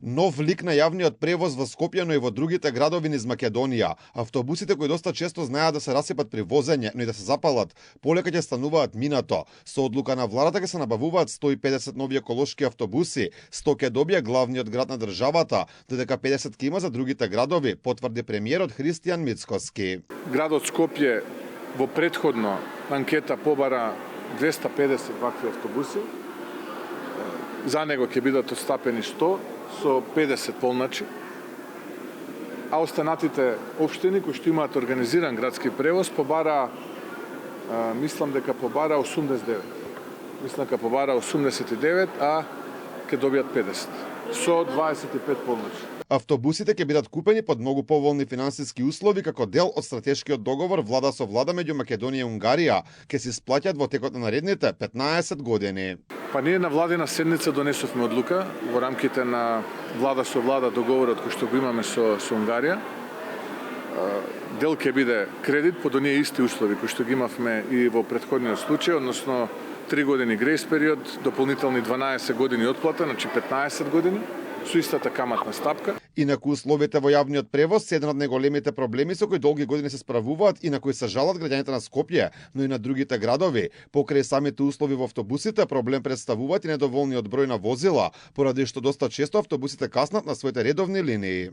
Нов лик на јавниот превоз во Скопје, но и во другите градови низ Македонија. Автобусите кои доста често знаат да се расипат при возење, но и да се запалат, полека ќе стануваат минато. Со одлука на владата ќе се набавуваат 150 нови еколошки автобуси, 100 ќе добија главниот град на државата, додека 50 ќе има за другите градови, потврди премиерот Христијан Мицкоски. Градот Скопје во претходно анкета побара 250 вакви автобуси. За него ќе бидат отстапени 100 со 50 полначи. А останатите општини кои што имаат организиран градски превоз побара, мислам дека побара 89. Мислам дека побара 89, а ќе добијат 50 со 25 полначи. Автобусите ќе бидат купени под многу поволни финансиски услови како дел од стратешкиот договор влада со влада меѓу Македонија и Унгарија, ќе се исплаќаат во текот на наредните 15 години. Па ние на владина седница донесовме одлука во рамките на влада со влада договорот кој што го имаме со Унгарија. Дел ќе биде кредит под оние исти услови кои што ги имавме и во претходниот случај, односно 3 години грејс период, дополнителни 12 години отплата, значи 15 години, со истата каматна стапка. Инаку условите во јавниот превоз се еден од најголемите проблеми со кои долги години се справуваат и на кои се жалат граѓаните на Скопје, но и на другите градови. Покрај самите услови во автобусите, проблем представуваат и недоволниот број на возила, поради што доста често автобусите каснат на своите редовни линии.